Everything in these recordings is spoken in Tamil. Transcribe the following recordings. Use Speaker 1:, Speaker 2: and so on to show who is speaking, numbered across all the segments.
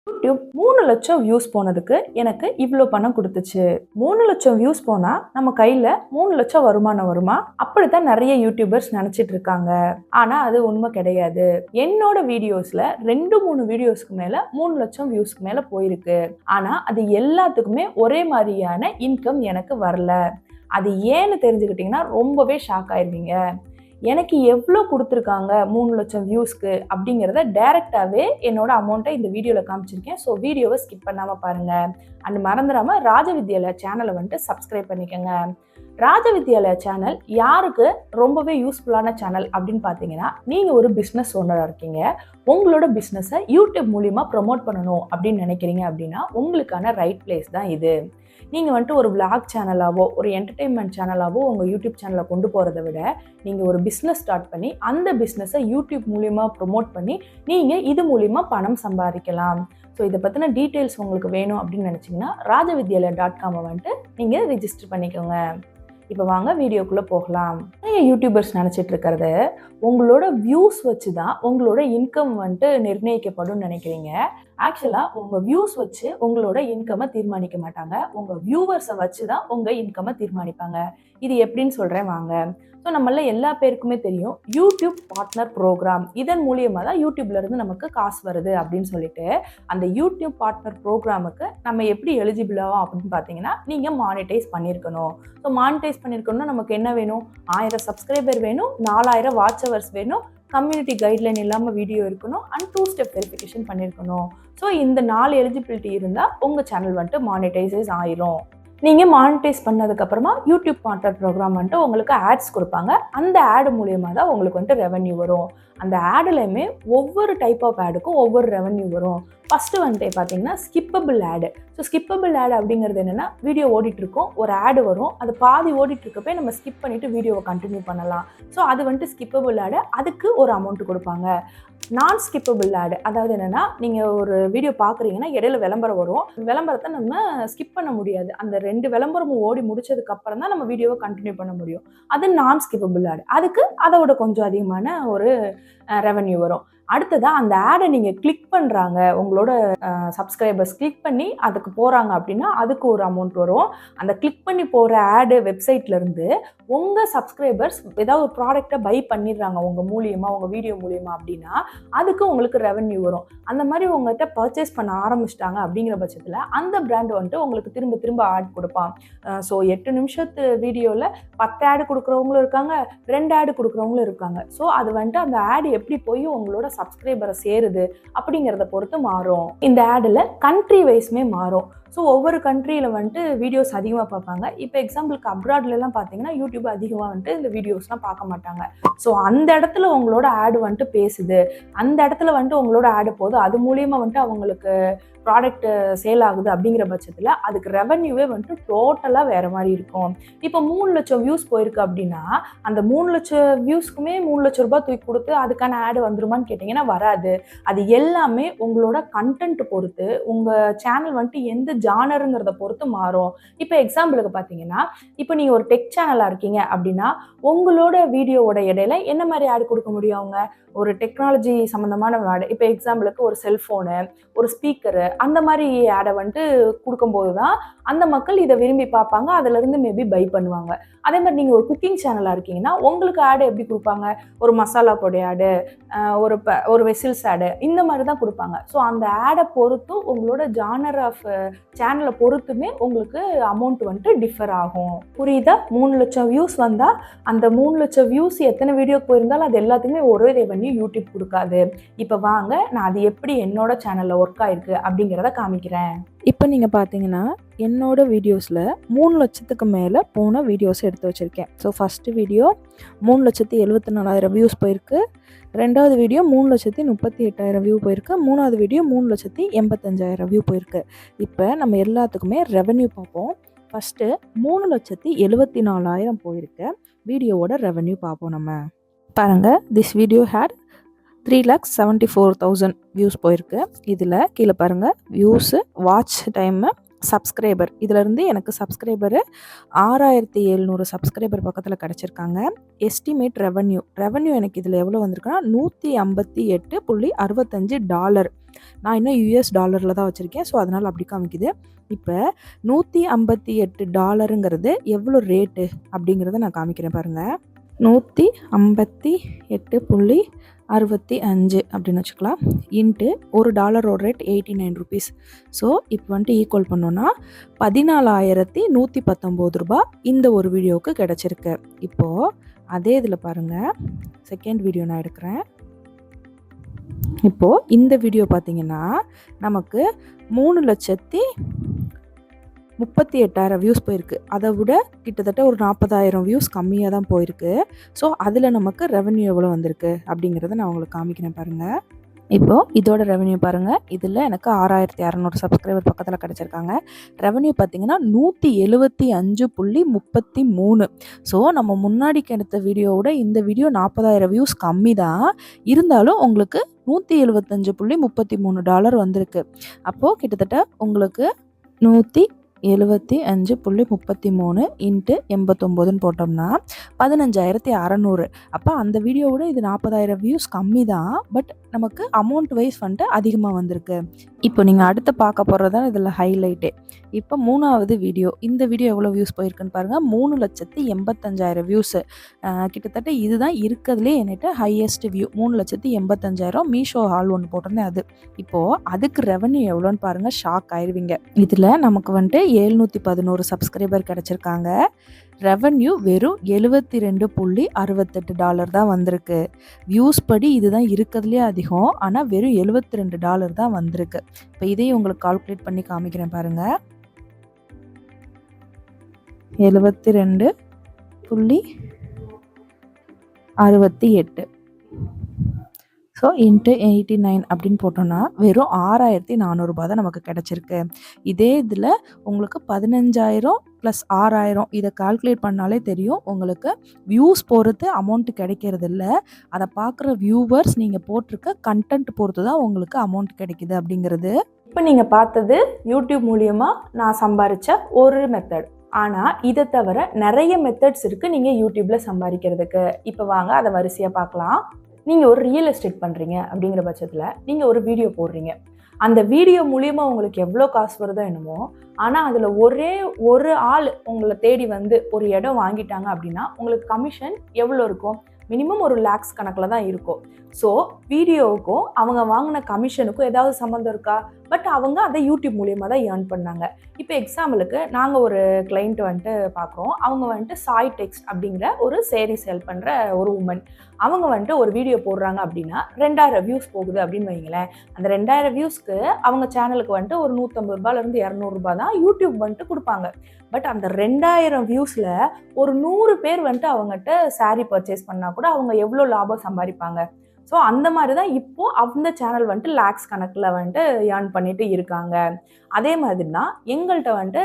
Speaker 1: யூடியூப் 3 லட்சம் வியூஸ் போனதுக்கு எனக்கு இவ்வளோ பணம் கொடுத்துச்சு. 3 லட்சம் வியூஸ் போனா நம்ம கையில 3 லட்சம் வருமானம் வருமா? அப்படித்தான் நிறைய யூடியூபர்ஸ் நினைச்சிட்டு இருக்காங்க. ஆனா அது உண்மை கிடையாது. என்னோட வீடியோஸ்ல 2-3 வீடியோஸ்க்கு மேல 3 லட்சம் வியூஸ்க்கு மேல போயிருக்கு. ஆனா அது எல்லாத்துக்குமே ஒரே மாதிரியான இன்கம் எனக்கு வரல. அது ஏன்னு தெரிஞ்சுக்கிட்டீங்கன்னா ரொம்பவே ஷாக் ஆயிருவீங்க. எனக்கு எவ்வளோ கொடுத்துருக்காங்க 3 லட்சம் வியூஸ்க்கு அப்படிங்கிறத டைரெக்டாகவே என்னோட அமௌண்ட்டை இந்த வீடியோவில் காமிச்சிருக்கேன். ஸோ வீடியோவை ஸ்கிப் பண்ணாமல் பாருங்கள். அண்ட் மறந்துடாமல் ராஜவித்யாலயா சேனலை வந்துட்டு சப்ஸ்கிரைப் பண்ணிக்கோங்க. ராஜவித்யாலயா சேனல் யாருக்கு ரொம்பவே யூஸ்ஃபுல்லான சேனல் அப்படின்னு பார்த்தீங்கன்னா, நீங்கள் ஒரு பிஸ்னஸ் ஓனராக இருக்கீங்க, உங்களோட பிஸ்னஸை யூடியூப் மூலிமா ப்ரொமோட் பண்ணணும் அப்படின்னு நினைக்கிறீங்க அப்படின்னா உங்களுக்கான ரைட் பிளேஸ் தான் இது. நீங்கள் வந்துட்டு ஒரு விளாக் சேனலாவோ ஒரு என்டர்டெயின்மெண்ட் சேனலாவோ உங்கள் யூடியூப் சேனலை கொண்டு போகிறத விட நீங்கள் ஒரு பிஸ்னஸ் ஸ்டார்ட் பண்ணி அந்த பிஸ்னஸை யூடியூப் மூலிமா ப்ரொமோட் பண்ணி நீங்கள் இது மூலிமா பணம் சம்பாதிக்கலாம். ஸோ இதை பற்றின டீட்டெயில்ஸ் உங்களுக்கு வேணும் அப்படின்னு நினச்சிங்கன்னா rajavidyalaya.com வந்துட்டு நீங்கள் ரிஜிஸ்டர் பண்ணிக்கோங்க. இப்போ வாங்க வீடியோக்குள்ளே போகலாம். நிறைய யூடியூபர்ஸ் நினச்சிட்டு இருக்கிறது உங்களோட வியூஸ் வச்சு தான் உங்களோட இன்கம் வந்துட்டு நிர்ணயிக்கப்படும் நினைக்கிறீங்க. ஆக்சுவலாக உங்கள் வியூஸ் வச்சு உங்களோட இன்கம்மை தீர்மானிக்க மாட்டாங்க. உங்கள் வியூவர்ஸை வச்சு தான் உங்கள் இன்கம்மை தீர்மானிப்பாங்க. இது எப்படின்னு சொல்கிறேன் வாங்க. ஸோ நம்மள எல்லா பேருக்குமே தெரியும் யூடியூப் பார்ட்னர் ப்ரோக்ராம். இதன் மூலியமாக தான் யூடியூப்லேருந்து நமக்கு காசு வருது அப்படின்னு சொல்லிட்டு அந்த யூடியூப் பார்ட்னர் ப்ரோக்ராமுக்கு நம்ம எப்படி எலிஜிபிள் ஆகும் அப்படின்னு பார்த்தீங்கன்னா நீங்கள் மானிட்டைஸ் பண்ணியிருக்கணும். ஸோ மானிட்டைஸ் பண்ணியிருக்கணும்னா நமக்கு என்ன வேணும்? 1000 சப்ஸ்கிரைபர் வேணும், 4000 வாட்ச் ஹவர்ஸ் வேணும், கம்யூனிட்டி கைட்லைன் இல்லாமல் வீடியோ இருக்கணும், அண்ட் 2 ஸ்டெப் வெரிஃபிகேஷன் பண்ணியிருக்கணும். ஸோ இந்த 4 எலிஜிபிலிட்டி இருந்தால் உங்கள் சேனல் வந்துட்டு மானிட்டைசஸ் ஆயிரும். நீங்கள் மானிட்டைஸ் பண்ணதுக்கப்புறமா யூடியூப் பார்ட்னர் ப்ரோக்ராம் வந்துட்டு உங்களுக்கு ஆட்ஸ் கொடுப்பாங்க. அந்த ஆடு மூலியமாக தான் உங்களுக்கு வந்துட்டு ரெவன்யூ வரும். அந்த ஆடுலையுமே ஒவ்வொரு டைப் ஆஃப் ஆடுக்கும் ஒவ்வொரு ரெவன்யூ வரும். ஃபஸ்ட்டு வந்துட்டு பார்த்தீங்கன்னா ஸ்கிப்பபிள் ஆடு. ஸோ ஸ்கிப்பபிள் ஆடு அப்படிங்கிறது என்னென்னா, வீடியோ ஓடிட்டுருக்கோம், ஒரு ஆடு வரும், அது பாதி ஓடிட்டுருக்கப்பே நம்ம ஸ்கிப் பண்ணிவிட்டு வீடியோவை கண்டினியூ பண்ணலாம். ஸோ அது வந்துட்டு ஸ்கிப்பபிள் ஆடு, அதுக்கு ஒரு அமௌண்ட் கொடுப்பாங்க. நான் ஸ்கிப்பபிள் ஆடு அதாவது என்னென்னா, நீங்கள் ஒரு வீடியோ பார்க்குறீங்கன்னா இடையில விளம்பரம் வரும், விளம்பரத்தை நம்ம ஸ்கிப் பண்ண முடியாது. அந்த 2 விளம்பரமும் ஓடி முடிச்சதுக்கப்புறம் தான் நம்ம வீடியோவை கண்டினியூ பண்ண முடியும். அது நான் ஸ்கிப்பபிள் ஆடு. அதுக்கு அதோட கொஞ்சம் அதிகமான ஒரு ரெவன்யூ வரும். அடுத்ததாக அந்த ஆடை நீங்கள் கிளிக் பண்ணுறாங்க, உங்களோட சப்ஸ்கிரைபர்ஸ் கிளிக் பண்ணி அதுக்கு போகிறாங்க அப்படின்னா அதுக்கு ஒரு அமௌண்ட் வரும். அந்த கிளிக் பண்ணி போகிற ஆடு வெப்சைட்லேருந்து உங்கள் சப்ஸ்கிரைபர்ஸ் ஏதாவது ஒரு ப்ராடக்டை பை பண்ணிடுறாங்க உங்கள் மூலியமாக, உங்கள் வீடியோ மூலியமாக அப்படின்னா அதுக்கு உங்களுக்கு ரெவன்யூ வரும். அந்த மாதிரி உங்கள்கிட்ட பர்ச்சேஸ் பண்ண ஆரம்பிச்சிட்டாங்க அப்படிங்கிற பட்சத்தில் அந்த பிராண்டு வந்துட்டு உங்களுக்கு திரும்ப திரும்ப ஆட் கொடுப்பான். ஸோ 8 நிமிஷத்து வீடியோவில் 10 ஆடு கொடுக்குறவங்களும் இருக்காங்க, 2 ஆடு கொடுக்குறவங்களும் இருக்காங்க. ஸோ அது வந்துட்டு அந்த ஆடு எப்படி போய் உங்களோட சப்ஸ்கிரைபரை சேருது அப்படிங்கிறத பொறுத்து மாறும். இந்த ஆடில் கண்ட்ரி வைஸ்மே மாறும். ஸோ ஒவ்வொரு கண்ட்ரியில் வந்துட்டு வீடியோஸ் அதிகமாக பார்ப்பாங்க. இப்போ எக்ஸாம்பிளுக்கு அப்ராட்லலாம் பார்த்தீங்கன்னா யூடியூப் அதிகமாக வந்துட்டு இந்த வீடியோஸ்லாம் பார்க்க மாட்டாங்க. ஸோ அந்த இடத்துல உங்களோட ஆடு வந்துட்டு பேசுது, அந்த இடத்துல வந்துட்டு உங்களோட ஆடு போகுது, அது மூலியமாக வந்துட்டு அவங்களுக்கு ப்ராடக்ட் சேல் ஆகுது அப்படிங்கிற பட்சத்தில் அதுக்கு ரெவன்யூவே வந்துட்டு டோட்டலாக வேறு மாதிரி இருக்கும். இப்போ 3 லட்சம் வியூஸ் போயிருக்கு அப்படின்னா அந்த 3 லட்சம் வியூஸ்க்குமே 3 லட்சம் ரூபாய் தூக்கி கொடுத்து அதுக்கான ஆடு வந்துருமான்னு கேட்டிங்கன்னா வராது. அது எல்லாமே உங்களோட கண்டென்ட் பொறுத்து, உங்கள் சேனல் வந்துட்டு எந்த ஜானருங்கிறத பொறுத்து மாறும். இப்போ எக்ஸாம்பிளுக்கு பார்த்தீங்கன்னா, இப்போ நீங்கள் ஒரு டெக் சேனலாக இருக்கீங்க அப்படின்னா உங்களோட வீடியோவோட இடையில என்ன மாதிரி ஆடு கொடுக்க முடியும்? அவங்க ஒரு டெக்னாலஜி சம்மந்தமான ஆடு, இப்போ எக்ஸாம்பிளுக்கு ஒரு செல்ஃபோனு, ஒரு ஸ்பீக்கரு, அந்த மாதிரி ஆடை வந்துட்டு கொடுக்கும்போது தான் அந்த மக்கள் இதை விரும்பி பார்ப்பாங்க, அதிலிருந்து மேபி பை பண்ணுவாங்க. அதே மாதிரி நீங்கள் ஒரு குக்கிங் சேனலாக இருக்கீங்கன்னா உங்களுக்கு ஆடு எப்படி கொடுப்பாங்க? ஒரு மசாலா பொடி ஆடு, ஒரு வெசில்ஸ் ஆடு, இந்த மாதிரி தான் கொடுப்பாங்க. ஸோ அந்த ஆடை பொறுத்தும் உங்களோட ஜானர் ஆஃப் சேனலை பொறுத்துமே உங்களுக்கு அமௌண்ட் வந்துட்டு டிஃபர் ஆகும். புரியுதா? 3 லட்சம் வியூஸ் வந்தால் அந்த 3 லட்சம் வியூஸ் எத்தனை வீடியோக்கு போயிருந்தாலும் அது எல்லாத்துக்குமே ஒரே ரெவன்யூ யூடியூப் கொடுக்காது. இப்போ வாங்க நான் அது எப்படி என்னோட சேனலில் ஒர்க் ஆயிருக்கு அப்படிங்கிறத காமிக்கிறேன். இப்போ நீங்கள் பார்த்தீங்கன்னா என்னோட வீடியோஸில் 3 லட்சத்துக்கு மேலே போன வீடியோஸ் எடுத்து வச்சுருக்கேன். ஸோ ஃபஸ்ட்டு வீடியோ 3,74,000 வியூஸ் போயிருக்கு, 2வது வீடியோ 3,38,000 வியூ போயிருக்கு, 3வது வீடியோ 3,85,000 வியூ போயிருக்கு. இப்போ நம்ம எல்லாத்துக்குமே ரெவன்யூ பார்ப்போம். ஃபஸ்ட்டு 3,74,000 போயிருக்க வீடியோவோட ரெவன்யூ பார்ப்போம். நம்ம பாருங்கள், திஸ் வீடியோ ஹேட் 3,74,000 வியூஸ் போயிருக்கு. இதில் கீழே பாருங்கள் வியூஸு, வாட்ச் டைமு, சப்ஸ்கிரைபர். இதிலேருந்து எனக்கு சப்ஸ்கிரைபரு 6700 சப்ஸ்கிரைபர் பக்கத்தில் கிடச்சிருக்காங்க. எஸ்டிமேட் ரெவன்யூ எனக்கு இதில் எவ்வளோ வந்திருக்குன்னா $158.65. நான் இன்னும் யுஎஸ் டாலரில் தான் வச்சுருக்கேன். ஸோ அதனால் அப்படி காமிக்குது. இப்போ $158ங்கிறது எவ்வளோ ரேட்டு அப்படிங்கிறத நான் காமிக்கிறேன் பாருங்கள். 158.65 அப்படின்னு வச்சுக்கலாம். இன்ட்டு ஒரு டாலரோட ரேட் 89 ருபீஸ். ஸோ இப்போ வந்துட்டு ஈக்குவல் பண்ணோன்னா 14,119 ரூபா இந்த ஒரு வீடியோவுக்கு கிடச்சிருக்கு. இப்போது அதே இதில் பாருங்கள், செகண்ட் வீடியோ நான் எடுக்கிறேன். இப்போது இந்த வீடியோ பார்த்திங்கன்னா நமக்கு 3,38,000 வியூஸ் போயிருக்கு. அதை விட கிட்டத்தட்ட ஒரு 40,000 வியூஸ் கம்மியாக தான் போயிருக்கு. ஸோ அதில் நமக்கு ரெவன்யூ எவ்வளோ வந்திருக்கு அப்படிங்கிறத நான் உங்களுக்கு காமிக்கிறேன் பாருங்கள். இப்போது இதோட ரெவன்யூ பாருங்கள். இதில் எனக்கு 6,600 சப்ஸ்கிரைபர் பக்கத்தில் கிடச்சிருக்காங்க. ரெவன்யூ பார்த்திங்கன்னா 175.33. ஸோ நம்ம முன்னாடிக்கு எடுத்த வீடியோவோட இந்த வீடியோ 40,000 வியூஸ் கம்மி தான். இருந்தாலும் உங்களுக்கு $175.33 வந்திருக்கு. அப்போது கிட்டத்தட்ட உங்களுக்கு 175.33 இன்ட்டு 89ன்னு போட்டோம்னா 15,600. அப்போ அந்த வீடியோவோட இது 40,000 வியூஸ் கம்மி தான். பட் நமக்கு அமௌண்ட் வைஸ் வந்துட்டு அதிகமாக வந்திருக்கு. இப்போ நீங்கள் அடுத்து பார்க்க போகிறது தான் இதில் ஹைலைட்டே. இப்போ 3வது வீடியோ, இந்த வீடியோ எவ்வளோ வியூஸ் போயிருக்குன்னு பாருங்கள். 3,85,000 வியூஸு. கிட்டத்தட்ட இதுதான் இருக்கிறதுலே என்கிட்ட ஹையஸ்ட் வியூ. 3,85,000 மீஷோ ஹால் ஒன்று போட்டிருந்தேன் அது. இப்போது அதுக்கு ரெவன்யூ எவ்வளோன்னு பாருங்கள், ஷாக் ஆயிடுவீங்க. இதில் நமக்கு வந்துட்டு 711 சப்ஸ்கிரைபர் கிடச்சிருக்காங்க. ரெவன்யூ வெறும் $72.68 தான் வந்திருக்கு. வியூஸ் படி இதுதான் இருக்கிறதுலே அதிகம். ஆனால் வெறும் $72 தான் வந்திருக்கு. இப்போ இதையும் உங்களுக்கு கால்குலேட் பண்ணி காமிக்கிறேன் பாருங்கள். 72.68. ஸோ இன்ட்டு 89 அப்படின்னு போட்டோன்னா வெறும் 6,400 தான் நமக்கு கிடச்சிருக்கு. இதே இதில் உங்களுக்கு 15,000 + 6,000 இதை கால்குலேட் பண்ணாலே தெரியும் உங்களுக்கு வியூஸ் பொறுத்து அமௌண்ட்டு கிடைக்கிறது இல்லை. அதை பார்க்குற வியூவர்ஸ் நீங்கள் போட்டிருக்க கண்டென்ட் பொறுத்து தான் உங்களுக்கு அமௌண்ட் கிடைக்கிது அப்படிங்கிறது. இப்போ நீங்கள் பார்த்தது யூடியூப் மூலியமாக நான் சம்பாதிச்ச ஒரு மெத்தட். ஆனால் இதை தவிர நிறைய மெத்தட்ஸ் இருக்குது நீங்கள் யூடியூப்பில் சம்பாதிக்கிறதுக்கு. இப்போ வாங்க அதை வரிசையாக பார்க்கலாம். நீங்கள் ஒரு ரியல் எஸ்டேட் பண்ணுறீங்க அப்படிங்கிற பட்சத்தில் நீங்கள் ஒரு வீடியோ போடுறீங்க. அந்த வீடியோ மூலியமாக உங்களுக்கு எவ்வளோ காசு வருதோ என்னமோ, ஆனால் அதில் ஒரே ஒரு ஆள் உங்களை தேடி வந்து ஒரு இடம் வாங்கிட்டாங்க அப்படின்னா உங்களுக்கு கமிஷன் எவ்வளோ இருக்கும்? மினிமம் ஒரு லேக்ஸ் கணக்கில் தான் இருக்கும். ஸோ வீடியோவுக்கும் அவங்க வாங்கின கமிஷனுக்கும் ஏதாவது சம்மந்தம் இருக்கா? பட் அவங்க அதை யூடியூப் மூலியமாக தான் ஏர்ன் பண்ணாங்க. இப்போ எக்ஸாம்பிளுக்கு நாங்கள் ஒரு கிளைண்ட் வந்துட்டு பார்க்குறோம். அவங்க வந்துட்டு சாய் டெக்ஸ்ட் அப்படிங்கிற ஒரு சேரீ சேல் பண்ணுற ஒரு உமன். அவங்க வந்துட்டு ஒரு வீடியோ போடுறாங்க அப்படின்னா 2,000 வியூஸ் போகுது அப்படின்னு வைங்களேன். அந்த 2,000 வியூஸ்க்கு அவங்க சேனலுக்கு வந்துட்டு ஒரு $150 $200 தான் யூடியூப் வந்துட்டு கொடுப்பாங்க. பட் அந்த 2,000 வியூஸில் ஒரு 100 பேர் வந்துட்டு அவங்ககிட்ட சாரீ பர்ச்சேஸ் பண்ணால் கூட அவங்க எவ்வளோ லாபம் சம்பாதிப்பாங்க? ஸோ அந்த மாதிரி தான் இப்போது அந்த சேனல் வந்துட்டு லேக்ஸ் கணக்கில் வந்துட்டு ஏர்ன் பண்ணிட்டு இருக்காங்க. அதே மாதிரி தான் எங்கள்கிட்ட வந்துட்டு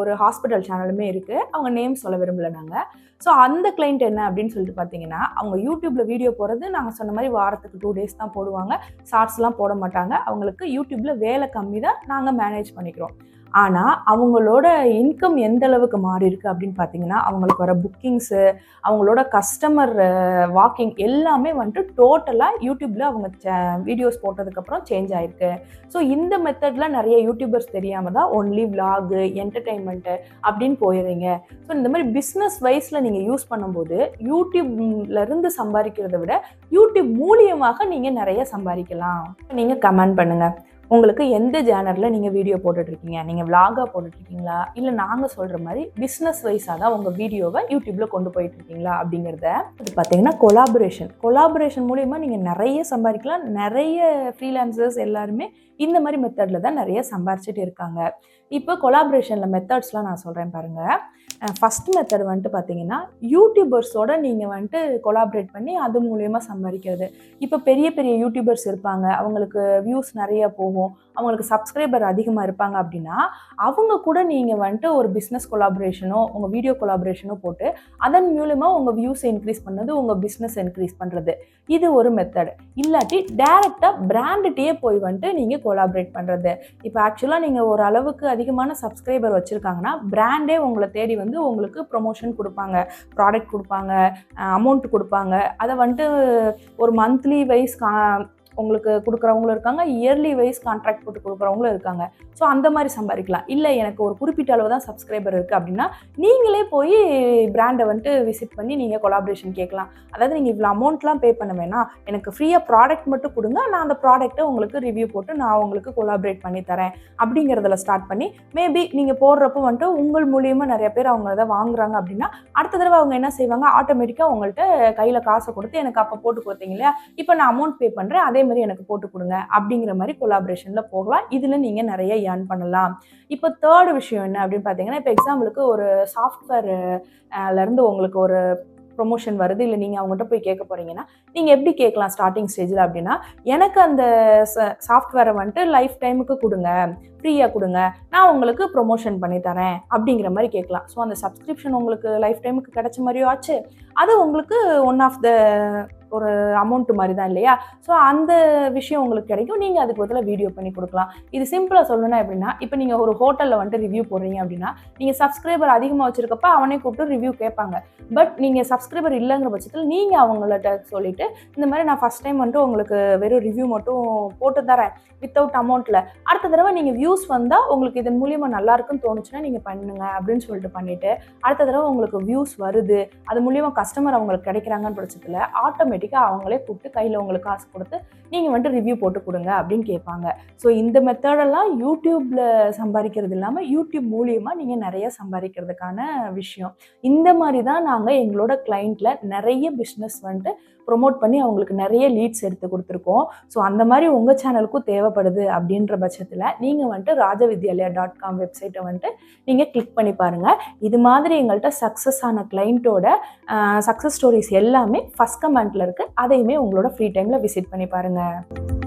Speaker 1: ஒரு ஹாஸ்பிட்டல் சேனலுமே இருக்குது. அவங்க நேம் சொல்ல விரும்பலை நாங்கள். ஸோ அந்த கிளைண்ட் என்ன அப்படின்னு சொல்லிட்டு பார்த்தீங்கன்னா, அவங்க யூடியூப்பில் வீடியோ போடுறது நாங்கள் சொன்ன மாதிரி வாரத்துக்கு 2 days தான் போடுவாங்க. ஷார்ட்ஸ்லாம் போட மாட்டாங்க. அவங்களுக்கு யூடியூப்பில் வேலை கம்மி தான், நாங்கள் மேனேஜ் பண்ணிக்கிறோம். ஆனால் அவங்களோட இன்கம் எந்த அளவுக்கு மாறி இருக்குது அப்படின்னு பார்த்தீங்கன்னா, அவங்களுக்கு வர புக்கிங்ஸு, அவங்களோட கஸ்டமர் வாக்கிங் எல்லாமே வந்துட்டு டோட்டலாக யூடியூப்பில் அவங்க வீடியோஸ் போட்டதுக்கப்புறம் சேஞ்ச் ஆகிருக்கு. ஸோ இந்த மெத்தடில் நிறைய யூடியூபர்ஸ் தெரியாமல் தான் ஒன்லி விலாகு, என்டர்டெயின்மெண்ட்டு அப்படின்னு போயிடுறீங்க. ஸோ இந்த மாதிரி பிஸ்னஸ் வைஸில் நீங்கள் யூஸ் பண்ணும்போது யூடியூப்லேருந்து சம்பாதிக்கிறத விட யூடியூப் மூலியமாக நீங்கள் நிறைய சம்பாதிக்கலாம். நீங்கள் கமெண்ட் பண்ணுங்கள். உங்களுக்கு எந்த ஜேனரில் நீங்கள் வீடியோ போட்டுட்ருக்கீங்க? நீங்கள் விலாகாக போட்டுட்ருக்கீங்களா? இல்லை நாங்கள் சொல்கிற மாதிரி பிஸ்னஸ் வைஸாக தான் உங்கள் வீடியோவை யூடியூப்பில் கொண்டு போயிட்டுருக்கீங்களா அப்படிங்கிறத. இது பார்த்தீங்கன்னா கொலாபரேஷன் மூலிமா நீங்கள் நிறைய சம்பாதிக்கலாம். நிறைய ஃப்ரீலான்சர்ஸ் எல்லாருமே இந்த மாதிரி மெத்தடில் தான் நிறைய சம்பாரிச்சிட்டு இருக்காங்க. இப்போ கொலாபரேஷனில் மெத்தட்ஸ்லாம் நான் சொல்கிறேன் பாருங்கள். ஃபஸ்ட் மெத்தட் வந்துட்டு பார்த்தீங்கன்னா, யூடியூபர்ஸோட நீங்கள் வந்துட்டு கொலாபரேட் பண்ணி அது மூலயமா சம்பாதிக்கிறது. இப்போ பெரிய பெரிய யூடியூபர்ஸ் இருப்பாங்க, அவங்களுக்கு வியூஸ் நிறைய போகும். அவங்களுக்கு சப்ஸ்கிரைபர் அதிகமாக இருப்பாங்க அப்படின்னா அவங்க கூட நீங்கள் வந்துட்டு ஒரு பிஸ்னஸ் கொலாபரேஷனோ உங்கள் வீடியோ கொலாபரேஷனோ போட்டு அதன் மூலமாக உங்கள் வியூஸை இன்க்ரீஸ் பண்ணது, உங்கள் பிஸ்னஸ் இன்க்ரீஸ் பண்ணுறது. இது ஒரு மெத்தட். இல்லாட்டி டைரெக்டாக பிராண்டுகிட்டே போய் வந்துட்டு நீங்கள் கொலாபரேட் பண்ணுறது. இப்போ ஆக்சுவலாக நீங்கள் ஒரு அளவுக்கு அதிகமான சப்ஸ்கிரைபர் வச்சுருக்காங்கன்னா பிராண்டே உங்களை தேடி வந்து உங்களுக்கு ப்ரொமோஷன் கொடுப்பாங்க, ப்ராடக்ட் கொடுப்பாங்க, அமௌண்ட் கொடுப்பாங்க. அதை வந்துட்டு ஒரு மந்த்லி வைஸ் உங்களுக்கு கொடுக்குறவங்களும் இருக்காங்க, இயர்லி வைஸ் கான்ட்ராக்ட் போட்டு கொடுக்குறவங்களும் இருக்காங்க. ஸோ அந்த மாதிரி சம்பாதிக்கலாம். இல்லை எனக்கு ஒரு குறிப்பிட்ட அளவு தான் சப்ஸ்கிரைபர் இருக்குது அப்படின்னா நீங்களே போய் பிராண்டை வந்துட்டு விசிட் பண்ணி நீங்கள் கொலாபரேஷன் கேட்கலாம். அதாவது நீங்கள் இவ்வளோ அமௌண்ட்லாம் பே பண்ண வேணாம், எனக்கு ஃப்ரீயாக ப்ராடக்ட் மட்டும் கொடுங்க, நான் அந்த ப்ராடக்ட்டை உங்களுக்கு ரிவ்யூ போட்டு நான் உங்களுக்கு கொலாபரேட் பண்ணி தரேன் அப்படிங்கிறதுல ஸ்டார்ட் பண்ணி மேபி நீங்கள் போடுறப்போ வந்துட்டு உங்கள் மூலியமாக நிறைய பேர் அவங்க அதை வாங்குறாங்க அப்படின்னா அடுத்த தடவை அவங்க என்ன செய்வாங்க, ஆட்டோமேட்டிக்காக உங்கள்கிட்ட கையில் காசை கொடுத்து எனக்கு அப்போ போட்டு கொடுத்தீங்க இல்லையா, இப்போ நான் அமௌண்ட் பே பண்ணுறேன், அதே மாதிரி எனக்கு போட்டு கொடுங்க அப்படிங்கிற மாதிரி கொலாபரேஷனில் போகலாம். இதில் நீங்கள் நிறைய ஏர்ன் பண்ணலாம். இப்போ தேர்ட் விஷயம் என்ன அப்படின்னு பார்த்தீங்கன்னா, இப்போ எக்ஸாம்பிளுக்கு ஒரு சாஃப்ட்வேர்லேருந்து உங்களுக்கு ஒரு ப்ரொமோஷன் வருது, இல்லை நீங்கள் அவங்ககிட்ட போய் கேட்க போகிறீங்கன்னா நீங்கள் எப்படி கேட்கலாம் ஸ்டார்டிங் ஸ்டேஜில் அப்படின்னா, எனக்கு அந்த சாஃப்ட்வேரை வந்துட்டு லைஃப் டைமுக்கு கொடுங்க, ஃப்ரீயாக கொடுங்க, நான் உங்களுக்கு ப்ரொமோஷன் பண்ணி தரேன் அப்படிங்கிற மாதிரி கேட்கலாம். ஸோ அந்த சப்ஸ்கிரிப்ஷன் உங்களுக்கு லைஃப் டைமுக்கு கிடைச்ச மாதிரியோ ஆச்சு, அது உங்களுக்கு ஒன் ஆஃப் த ஒரு அமௌண்ட்டு மாதிரி தான் இல்லையா. ஸோ அந்த விஷயம் உங்களுக்கு கிடைக்கும். நீங்கள் அதுக்கு பதிலாக வீடியோ பண்ணி கொடுக்கலாம். இது சிம்பிளாக சொல்லணும்னா எப்படின்னா, இப்போ நீங்கள் ஒரு ஹோட்டலில் வந்துட்டு ரிவ்யூ போடுறீங்க அப்படின்னா நீங்கள் சப்ஸ்கிரைபர் அதிகமாக வச்சுருக்கப்ப அவனே கூப்பிட்டு ரிவ்யூ கேட்பாங்க. பட் நீங்கள் சப்ஸ்கிரைபர் இல்லைங்கிற பட்சத்தில் நீங்கள் அவங்கள்ட்ட சொல்லிவிட்டு இந்த மாதிரி நான் ஃபஸ்ட் டைம் வந்துட்டு உங்களுக்கு வெறும் ரிவ்யூ மட்டும் போட்டு தரேன் வித்தவுட் அமௌண்ட்டில், அடுத்த தடவை நீங்கள் வியூஸ் வந்தால் உங்களுக்கு இதன் மூலியமாக நல்லா இருக்குன்னு தோணுச்சுன்னா நீங்கள் பண்ணுங்க அப்படின்னு சொல்லிட்டு பண்ணிவிட்டு அடுத்த தடவை உங்களுக்கு வியூஸ் வருது, அது மூலியமாக கஸ்டமர் அவங்களுக்கு கிடைக்கிறாங்கன்னு பட்சத்தில் ஆட்டோமேட்டிக்காக அவங்களே கூப்பிட்டு கையில் உங்களுக்கு காசு கொடுத்து நீங்கள் வந்துட்டு ரிவ்யூ போட்டு கொடுங்க அப்படின்னு கேட்பாங்க. ஸோ இந்த மெத்தடெல்லாம் யூடியூப்பில் சம்பாதிக்கிறது இல்லாமல் யூடியூப் மூலியமாக நீங்கள் நிறைய சம்பாதிக்கிறதுக்கான விஷயம். இந்த மாதிரி தான் நாங்கள் எங்களோட கிளைண்ட்டில் நிறைய பிஸ்னஸ் வந்துட்டு ப்ரொமோட் பண்ணி அவங்களுக்கு நிறைய லீட்ஸ் எடுத்து கொடுத்துருக்கோம். ஸோ அந்த மாதிரி உங்கள் சேனலுக்கும் தேவைப்படுது அப்படின்ற பட்சத்தில் நீங்கள் வந்துட்டு rajavidyalaya.com வெப்சைட்டை வந்துட்டு நீங்கள் கிளிக் பண்ணி பாருங்கள். இது மாதிரி எங்கள்கிட்ட சக்ஸஸ் ஆன கிளைண்ட்டோட சக்ஸஸ் ஸ்டோரிஸ் எல்லாமே ஃபஸ்ட் கமெண்ட்டில் இருக்குது. அதையுமே உங்களோட ஃப்ரீ டைமில் விசிட் பண்ணி பாருங்கள்.